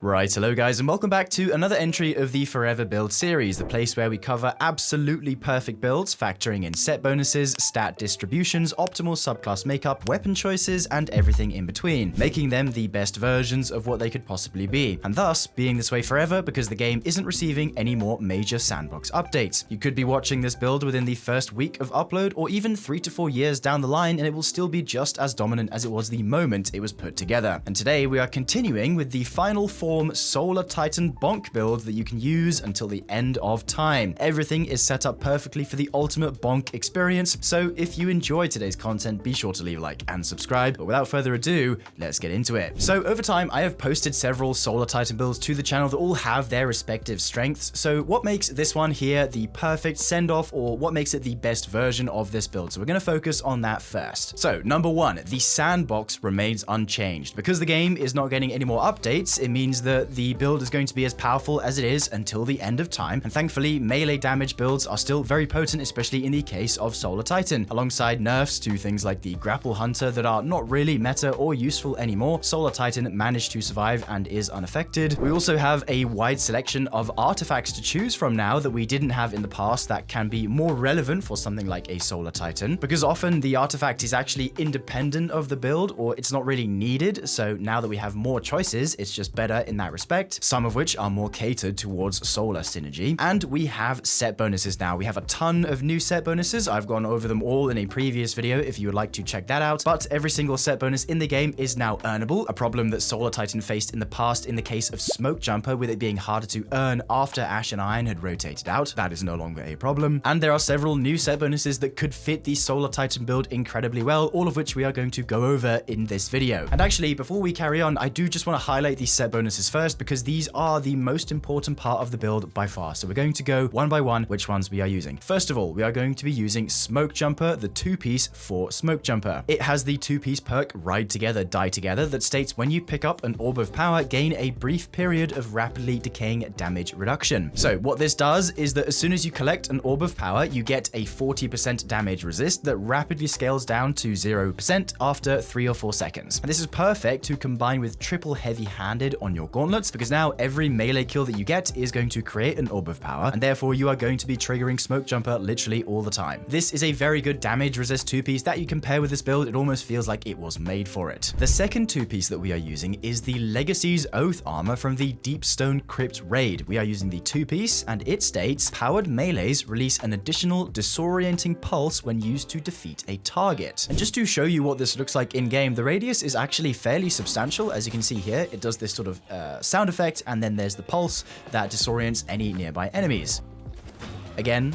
Right, hello guys, and welcome back to another entry of the Forever Build series, the place where we cover absolutely perfect builds, factoring in set bonuses, stat distributions, optimal subclass makeup, weapon choices, and everything in between, making them the best versions of what they could possibly be, and thus being this way forever because the game isn't receiving any more major sandbox updates. You could be watching this build within the first week of upload, or even 3 to 4 years down the line, and it will still be just as dominant as it was the moment it was put together. And today we are continuing with the final Solar Titan bonk build that you can use until the end of time. Everything is set up perfectly for the ultimate bonk experience, so if you enjoyed today's content, be sure to leave a like and subscribe. But without further ado, let's get into it. So over time, I have posted several Solar Titan builds to the channel that all have their respective strengths. So what makes this one here the perfect send-off, or what makes it the best version of this build? So we're going to focus on that first. So number one, the sandbox remains unchanged. Because the game is not getting any more updates, it means that the build is going to be as powerful as it is until the end of time, and thankfully melee damage builds are still very potent, especially in the case of Solar Titan. Alongside nerfs to things like the Grapple Hunter that are not really meta or useful anymore, Solar Titan managed to survive and is unaffected. We also have a wide selection of artifacts to choose from now that we didn't have in the past that can be more relevant for something like a Solar Titan, because often the artifact is actually independent of the build, or it's not really needed. So now that we have more choices, it's just better in that respect, some of which are more catered towards solar synergy. And we have set bonuses now. We have a ton of new set bonuses. I've gone over them all in a previous video if you would like to check that out, but every single set bonus in the game is now earnable, a problem that Solar Titan faced in the past in the case of Smoke Jumper, with it being harder to earn after Ash and Iron had rotated out. That is no longer a problem. And there are several new set bonuses that could fit the Solar Titan build incredibly well, all of which we are going to go over in this video. And actually, before we carry on, I do just want to highlight these set bonuses first, because these are the most important part of the build by far. So we're going to go one by one which ones we are using. First of all, we are going to be using Smoke Jumper, the 2-piece for Smoke Jumper. It has the 2-piece perk Ride Together, Die Together that states when you pick up an Orb of Power, gain a brief period of rapidly decaying damage reduction. So what this does is that as soon as you collect an Orb of Power, you get a 40% damage resist that rapidly scales down to 0% after 3 or 4 seconds. And this is perfect to combine with triple heavy-handed on your gauntlets, because now every melee kill that you get is going to create an Orb of Power, and therefore you are going to be triggering Smoke Jumper literally all the time. This is a very good damage resist 2-piece that you can pair with this build. It almost feels like it was made for it. The second 2-piece that we are using is the Legacy's Oath armor from the Deepstone Crypt raid. We are using the 2-piece, and it states powered melees release an additional disorienting pulse when used to defeat a target. And just to show you what this looks like in game, the radius is actually fairly substantial. As you can see here, it does this sort of sound effect, and then there's the pulse that disorients any nearby enemies. Again,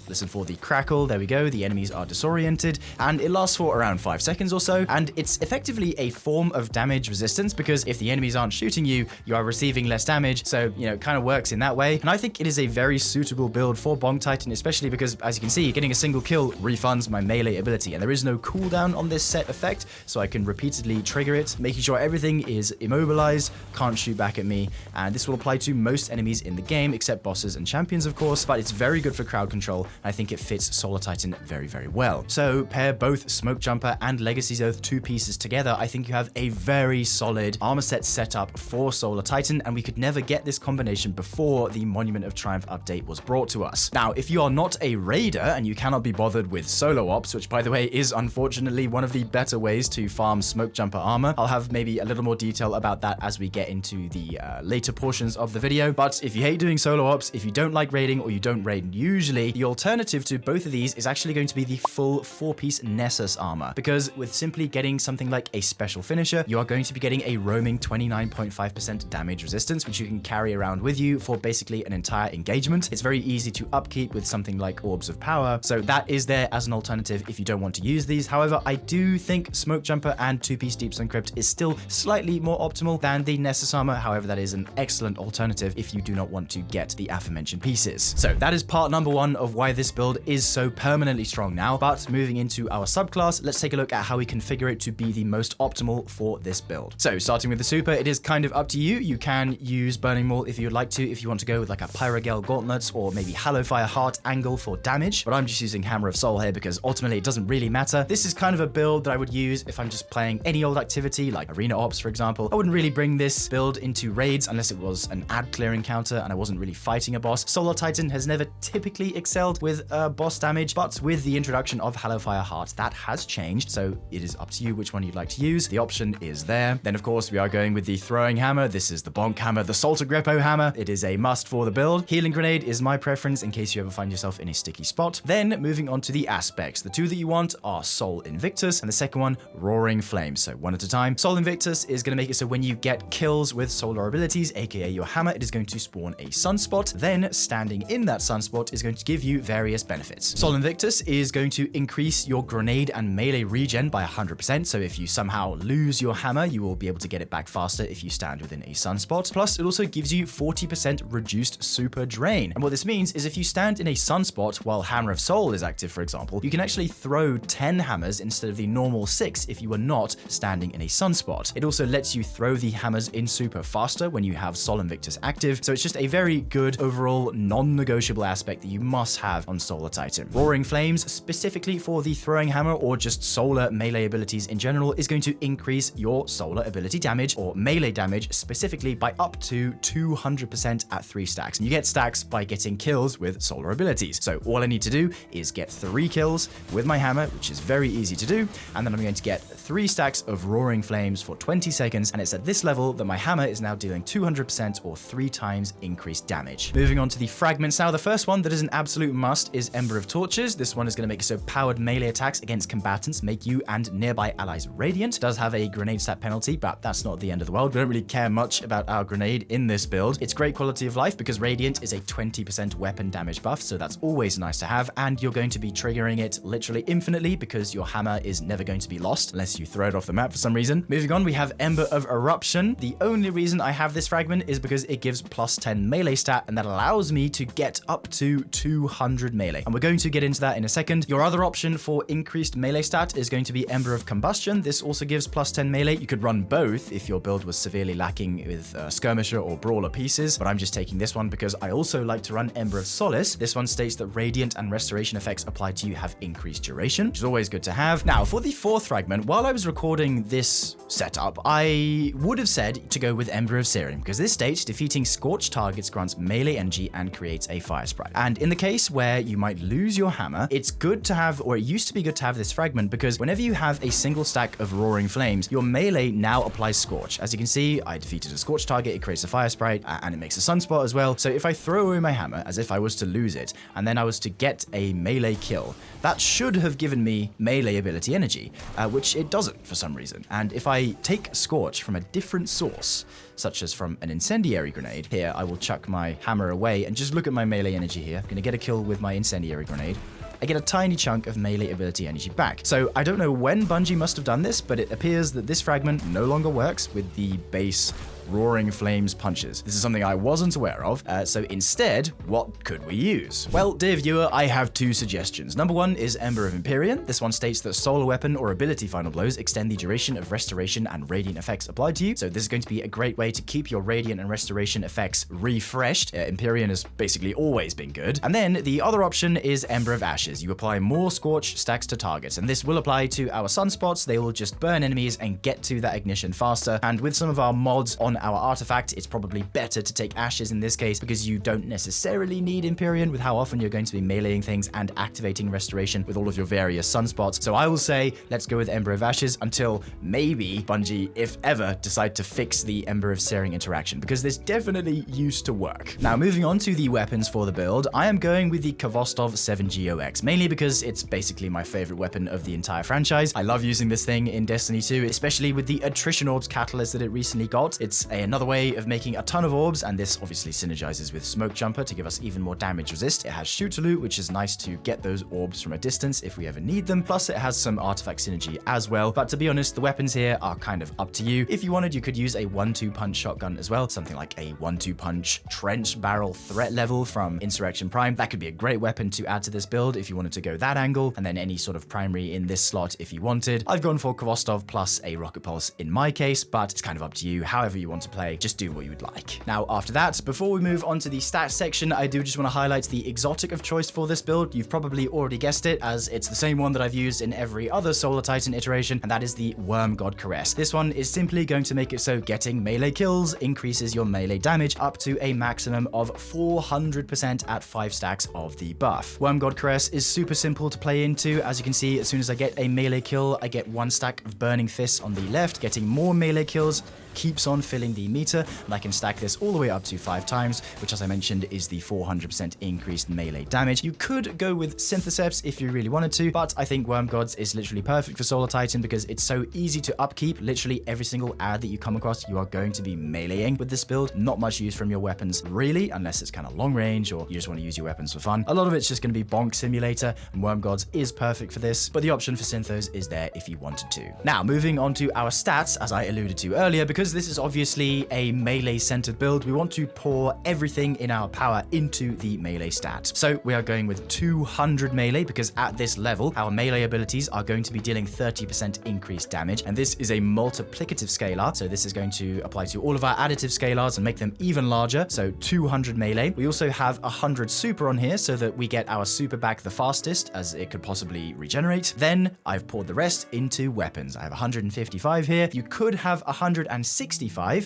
listen for the crackle. There we go. The enemies are disoriented, and it lasts for around 5 seconds or so. And it's effectively a form of damage resistance, because if the enemies aren't shooting you, you are receiving less damage. So, you know, it kind of works in that way. And I think it is a very suitable build for Bonk Titan, especially because, as you can see, getting a single kill refunds my melee ability, and there is no cooldown on this set effect, so I can repeatedly trigger it, making sure everything is immobilized, can't shoot back at me. And this will apply to most enemies in the game, except bosses and champions, of course, but it's very good for crowd control. I think it fits Solar Titan very, very well. So pair both Smoke Jumper and Legacy's Oath 2 pieces together, I think you have a very solid armor set setup for Solar Titan, and we could never get this combination before the Monument of Triumph update was brought to us. Now, if you are not a raider and you cannot be bothered with solo ops, which by the way is unfortunately one of the better ways to farm Smoke Jumper armor, I'll have maybe a little more detail about that as we get into the later portions of the video. But if you hate doing solo ops, if you don't like raiding, or you don't raid usually, the alternative to both of these is actually going to be the full 4-piece Nessus armor, because with simply getting something like a special finisher, you are going to be getting a roaming 29.5% damage resistance, which you can carry around with you for basically an entire engagement. It's very easy to upkeep with something like Orbs of Power, so that is there as an alternative if you don't want to use these. However, I do think Smoke Jumper and 2-piece Deepstone Crypt is still slightly more optimal than the Nessus armor. However, that is an excellent alternative if you do not want to get the aforementioned pieces. So that is part number one of why this build is so permanently strong now. But moving into our subclass, let's take a look at how we configure it to be the most optimal for this build. So starting with the super, it is kind of up to you. You can use Burning Maul if you'd like to, if you want to go with like a Pyrogel Gauntlets or maybe Hallowfire Heart angle for damage, but I'm just using Hammer of Soul here because ultimately it doesn't really matter. This is kind of a build that I would use if I'm just playing any old activity like Arena Ops, for example. I wouldn't really bring this build into raids unless it was an ad clearing counter and I wasn't really fighting a boss. Solar Titan has never typically excelled with boss damage, but with the introduction of Hallowfire Heart, that has changed, so it is up to you which one you'd like to use. The option is there. Then of course we are going with the throwing hammer. This is the bonk hammer, the Salter Greppo hammer. It is a must for the build. Healing grenade is my preference in case you ever find yourself in a sticky spot. Then moving on to the aspects. The two that you want are Soul Invictus and the second one, Roaring Flame. So one at a time. Soul Invictus is going to make it so when you get kills with solar abilities, aka your hammer, it is going to spawn a sunspot. Then standing in that sunspot is going to give you various benefits. Soul Invictus is going to increase your grenade and melee regen by 100%. So if you somehow lose your hammer, you will be able to get it back faster if you stand within a sunspot. Plus, it also gives you 40% reduced super drain. And what this means is if you stand in a sunspot while Hammer of Soul is active, for example, you can actually throw 10 hammers instead of the normal 6 if you are not standing in a sunspot. It also lets you throw the hammers in super faster when you have Soul Invictus active. So it's just a very good overall non-negotiable aspect that you must have on Solar Titan. Roaring Flames, specifically for the throwing hammer or just solar melee abilities in general, is going to increase your solar ability damage or melee damage specifically by up to 200% at 3 stacks. And you get stacks by getting kills with solar abilities. So all I need to do is get 3 kills with my hammer, which is very easy to do. And then I'm going to get 3 stacks of Roaring Flames for 20 seconds. And it's at this level that my hammer is now dealing 200% or 3 times increased damage. Moving on to the fragments now. The first one that is an absolute must is Ember of Torches. This one is going to make it so powered melee attacks against combatants make you and nearby allies radiant. It does have a grenade stat penalty, but that's not the end of the world. We don't really care much about our grenade in this build. It's great quality of life because radiant is a 20% weapon damage buff, so that's always nice to have, and you're going to be triggering it literally infinitely because your hammer is never going to be lost unless you throw it off the map for some reason. Moving on, we have Ember of Eruption. The only reason I have this fragment is because it gives plus 10 melee stat, and that allows me to get up to 200 melee. And we're going to get into that in a second. Your other option for increased melee stat is going to be Ember of Combustion. This also gives plus 10 melee. You could run both if your build was severely lacking with skirmisher or brawler pieces, but I'm just taking this one because I also like to run Ember of Solace. This one states that radiant and restoration effects applied to you have increased duration, which is always good to have. Now, for the fourth fragment, while I was recording this setup, I would have said to go with Ember of Serum because this states defeating scorched targets grants melee energy and creates a fire sprite. And in the case where you might lose your hammer, it's good to have, or it used to be good to have this fragment because whenever you have a single stack of Roaring Flames, your melee now applies Scorch. As you can see, I defeated a scorched target, it creates a fire sprite, and it makes a sunspot as well. So if I throw away my hammer as if I was to lose it, and then I was to get a melee kill, that should have given me melee ability energy, which it doesn't for some reason. And if I take Scorch from a different source, such as from an incendiary grenade, here I will chuck my hammer away and just look at my melee energy here. I'm gonna get a kill with my incendiary grenade. I get a tiny chunk of melee ability energy back. So I don't know when Bungie must have done this, but it appears that this fragment no longer works with the base Roaring Flames punches. This is something I wasn't aware of, so instead, what could we use? Well, dear viewer, I have 2 suggestions. Number 1 is Ember of Empyrean. This one states that solar weapon or ability final blows extend the duration of restoration and radiant effects applied to you, so this is going to be a great way to keep your radiant and restoration effects refreshed. Empyrean has basically always been good. And then the other option is Ember of Ashes. You apply more Scorch stacks to targets, and this will apply to our sunspots. They will just burn enemies and get to that ignition faster, and with some of our mods on our artifact, it's probably better to take Ashes in this case because you don't necessarily need Empyrean with how often you're going to be meleeing things and activating restoration with all of your various sunspots. So I will say, let's go with Ember of Ashes until maybe Bungie, if ever, decide to fix the Ember of Searing interaction because this definitely used to work. Now, moving on to the weapons for the build, I am going with the Kvostov 7GOX, mainly because it's basically my favorite weapon of the entire franchise. I love using this thing in Destiny 2, especially with the Attrition Orbs catalyst that it recently got. It's another way of making a ton of orbs, and this obviously synergizes with Smoke Jumper to give us even more damage resist. It has Shoot-a-Loot, which is nice to get those orbs from a distance if we ever need them. Plus it has some artifact synergy as well. But to be honest, the weapons here are kind of up to you. If you wanted, you could use a 1-2 punch shotgun as well. Something like a 1-2 punch trench barrel threat level from Insurrection Prime. That could be a great weapon to add to this build if you wanted to go that angle, and then any sort of primary in this slot if you wanted. I've gone for Kvostov plus a Rocket Pulse in my case, but it's kind of up to you. However you want to play, just do what you would like. Now, after that, before we move on to the stats section, I do just want to highlight the exotic of choice for this build. You've probably already guessed it, as it's the same one that I've used in every other Solar Titan iteration, and that is the Worm God Caress. This one is simply going to make it so getting melee kills increases your melee damage up to a maximum of 400% at 5 stacks of the buff. Worm God Caress is super simple to play into. As you can see, as soon as I get a melee kill, I get 1 stack of Burning Fists on the left. Getting more melee kills keeps on filling the meter, and I can stack this all the way up to 5 times, which, as I mentioned, is the 400% increased melee damage. You could go with Syntheseps if you really wanted to, but I think Worm Gods is literally perfect for Solar Titan because it's so easy to upkeep. Literally every single ad that you come across, you are going to be meleeing with this build. Not much use from your weapons, really, unless it's kind of long range or you just want to use your weapons for fun. A lot of it's just going to be Bonk Simulator, and Worm Gods is perfect for this, but the option for Synthos is there if you wanted to. Now, moving on to our stats, as I alluded to earlier, because this is obviously a melee-centered build, we want to pour everything in our power into the melee stat. So we are going with 200 melee because at this level, our melee abilities are going to be dealing 30% increased damage, and this is a multiplicative scalar, so this is going to apply to all of our additive scalars and make them even larger, so 200 melee. We also have 100 super on here so that we get our super back the fastest as it could possibly regenerate. Then I've poured the rest into weapons. I have 155 here. You could have 165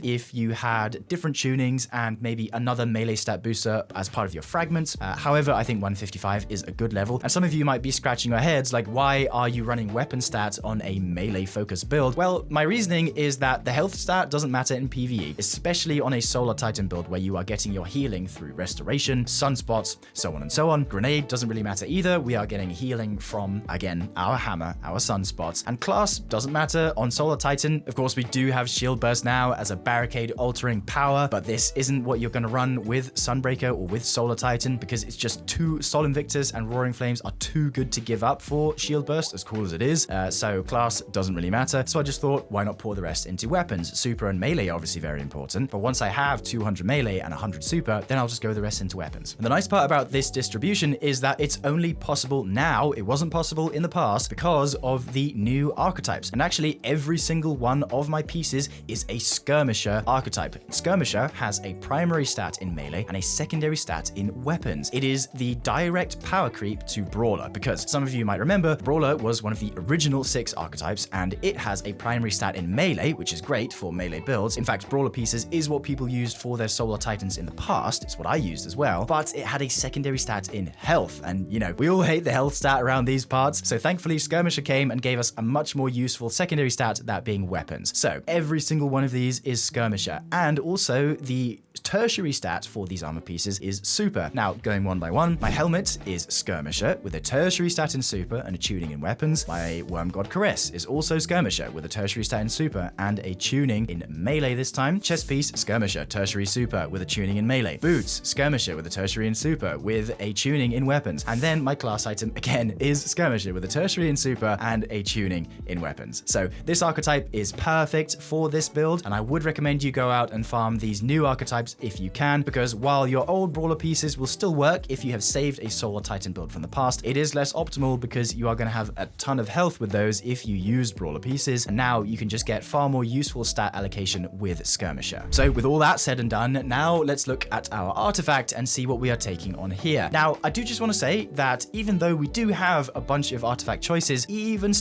if you had different tunings and maybe another melee stat booster as part of your fragments. However, I think 155 is a good level, and some of you might be scratching your heads like, why are you running weapon stats on a melee focused build? Well, my reasoning is that the health stat doesn't matter in PvE, especially on a Solar Titan build where you are getting your healing through restoration, sunspots, so on and so on. Grenade doesn't really matter either. We are getting healing from, again, our hammer, our sunspots, and class doesn't matter on Solar Titan. Of course, we do have Shield Burst now as a barricade altering power, but this isn't what you're going to run with Sunbreaker or with Solar Titan because it's just too Sol Invictus and Roaring Flames are too good to give up for Shield Burst, as cool as it is. So class doesn't really matter. So I just thought, why not pour the rest into weapons? Super and melee are obviously very important, but once I have 200 melee and 100 super, then I'll just go the rest into weapons. And the nice part about this distribution is that it's only possible now. It wasn't possible in the past because of the new archetypes. And actually, every single one of my pieces is a Skirmisher archetype. Skirmisher has a primary stat in melee and a secondary stat in weapons. It is the direct power creep to Brawler, because some of you might remember Brawler was one of the original 6 archetypes, and it has a primary stat in melee, which is great for melee builds. In fact, Brawler pieces is what people used for their Solar Titans in the past. It's what I used as well, but it had a secondary stat in health, and you know, we all hate the health stat around these parts, so thankfully Skirmisher came and gave us a much more useful secondary stat, that being weapons. So every single one of these is Skirmisher, and also the tertiary stat for these armor pieces is super. Now, going one by one, my helmet is Skirmisher with a tertiary stat in super and a tuning in weapons. My Worm God Caress is also Skirmisher with a tertiary stat in super and a tuning in melee this time. Chest piece, Skirmisher, tertiary super with a tuning in melee. Boots, Skirmisher with a tertiary in super with a tuning in weapons. And then my class item again is Skirmisher with a tertiary in super and a tuning in weapons. So this archetype is perfect for this build, and I would recommend you go out and farm these new archetypes if you can, because while your old Brawler pieces will still work if you have saved a Solar Titan build from the past, it is less optimal because you are going to have a ton of health with those if you used Brawler pieces, and now you can just get far more useful stat allocation with Skirmisher. So with all that said and done, now let's look at our artifact and see what we are taking on here. Now, I do just want to say that even though we do have a bunch of artifact choices, even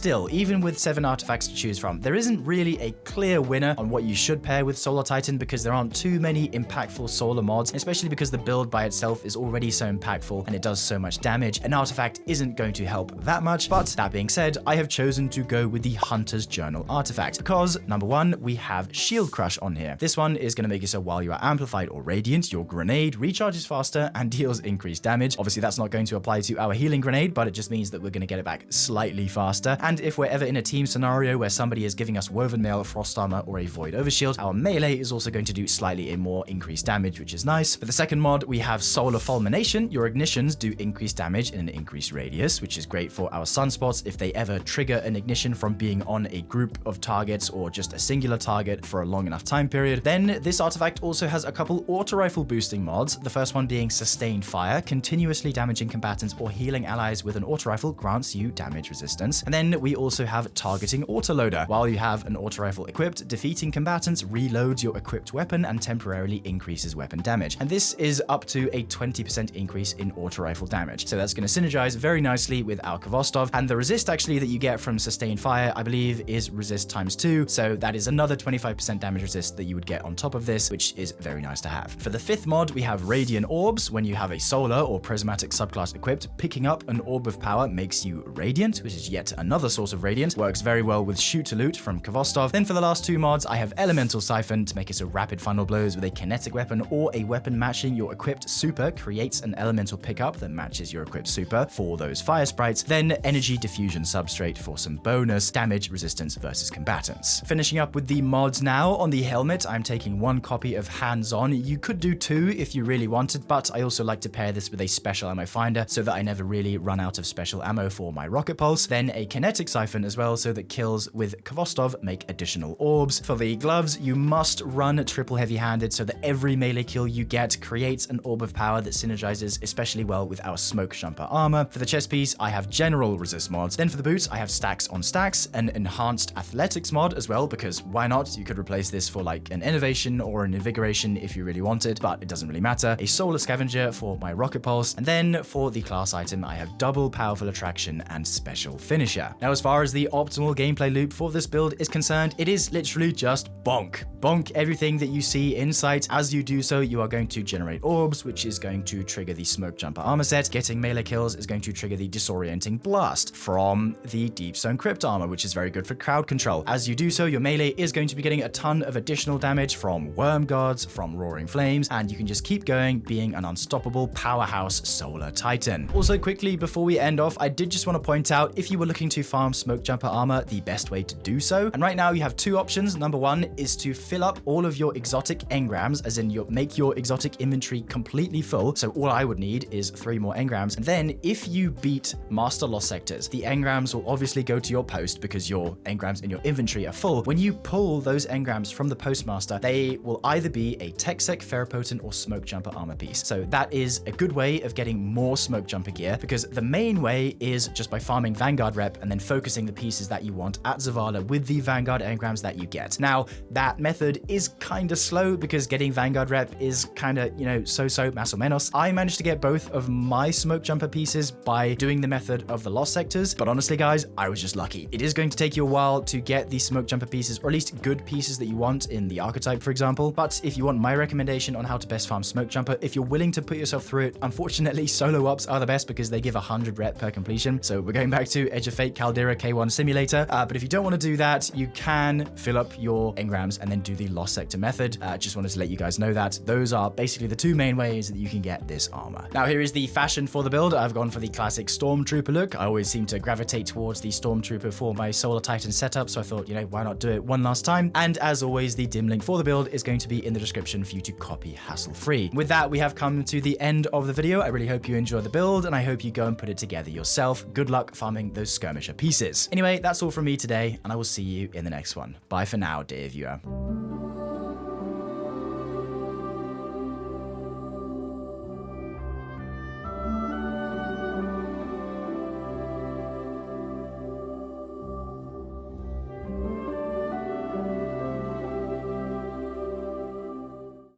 with 7 artifacts to choose from, there isn't really a clear winner on what you should pair with Solar Titan because there aren't too many impactful impactful solar mods, especially because the build by itself is already so impactful and it does so much damage. An artifact isn't going to help that much, but that being said, I have chosen to go with the Hunter's Journal artifact because, number one, we have Shield Crush on here. This one is going to make it so while you are amplified or radiant, your grenade recharges faster and deals increased damage. Obviously, that's not going to apply to our healing grenade, but it just means that we're going to get it back slightly faster. And if we're ever in a team scenario where somebody is giving us Woven Mail, Frost Armor, or a Void Overshield, our melee is also going to do slightly a more increased damage, which is nice. For the second mod, we have Solar Fulmination. Your ignitions do increased damage in an increased radius, which is great for our sunspots if they ever trigger an ignition from being on a group of targets or just a singular target for a long enough time period. Then this artifact also has a couple auto rifle boosting mods. The first one being Sustained Fire. Continuously damaging combatants or healing allies with an auto rifle grants you damage resistance. And then we also have Targeting Autoloader. While you have an auto rifle equipped, defeating combatants reloads your equipped weapon and temporarily increases weapon damage. And this is up to a 20% increase in auto rifle damage. So that's going to synergize very nicely with our Kvostov. And the resist actually that you get from Sustained Fire, I believe, is resist ×2. So that is another 25% damage resist that you would get on top of this, which is very nice to have. For the fifth mod, we have Radiant Orbs. When you have a solar or prismatic subclass equipped, picking up an orb of power makes you radiant, which is yet another source of radiant. Works very well with Shoot to Loot from Kvostov. Then for the last two mods, I have Elemental Siphon to make it so rapid funnel blows with a kinetic weapon or a weapon matching your equipped super creates an elemental pickup that matches your equipped super for those fire sprites. Then Energy Diffusion Substrate for some bonus damage resistance versus combatants. Finishing up with the mods now. On the helmet, I'm taking one copy of Hands On. You could do two if you really wanted, but I also like to pair this with a special ammo finder so that I never really run out of special ammo for my rocket pulse. Then a kinetic siphon as well so that kills with Kvostov make additional orbs. For the gloves, you must run triple heavy-handed so that every melee kill you get creates an orb of power that synergizes especially well with our smoke jumper armor. For the chest piece, I have general resist mods. Then for the boots, I have stacks on stacks, an enhanced athletics mod as well, because why not? You could replace this for like an innovation or an invigoration if you really wanted, but it doesn't really matter. A solar scavenger for my rocket pulse. And then for the class item, I have double powerful attraction and special finisher. Now, as far as the optimal gameplay loop for this build is concerned, it is literally just bonk. Bonk everything that you see in sight. As you do so, you are going to generate orbs, which is going to trigger the smoke jumper armor set. Getting melee kills is going to trigger the disorienting blast from the deep zone crypt armor, which is very good for crowd control. As you do so, your melee is going to be getting a ton of additional damage from worm guards, from roaring flames, and you can just keep going, being an unstoppable powerhouse solar titan. Also, quickly before we end off, I did just want to point out, if you were looking to farm smoke jumper armor, the best way to do so. And right now you have two options. Number one is to fill up all of your exotic engrams, as in make your exotic inventory completely full. So all I would need is 3 more engrams. And then if you beat Master Lost Sectors, the engrams will obviously go to your post because your engrams in your inventory are full. When you pull those engrams from the postmaster, they will either be a Tech-Sec, Ferropotent, or Smoke Jumper armor piece. So that is a good way of getting more Smoke Jumper gear, because the main way is just by farming Vanguard rep and then focusing the pieces that you want at Zavala with the Vanguard engrams that you get. Now, that method is kind of slow because getting Vanguard rep is kind of, so-so, más o menos. I managed to get both of my Smoke Jumper pieces by doing the method of the Lost Sectors, but honestly, guys, I was just lucky. It is going to take you a while to get the Smoke Jumper pieces, or at least good pieces that you want in the archetype, for example. But if you want my recommendation on how to best farm Smoke Jumper, if you're willing to put yourself through it, unfortunately, solo ups are the best because they give 100 rep per completion. So we're going back to Edge of Fate Caldera K1 Simulator. But if you don't want to do that, you can fill up your engrams and then do the Lost Sector method. Just wanted to let you guys know that those are basically the two main ways that you can get this armor. Now, here is the fashion for the build. I've gone for the classic Stormtrooper look. I always seem to gravitate towards the Stormtrooper for my Solar Titan setup, so I thought, why not do it one last time? And as always, the dim link for the build is going to be in the description for you to copy hassle-free. With that, we have come to the end of the video. I really hope you enjoy the build, and I hope you go and put it together yourself. Good luck farming those skirmisher pieces. Anyway, that's all from me today, and I will see you in the next one. Bye for now, dear viewer.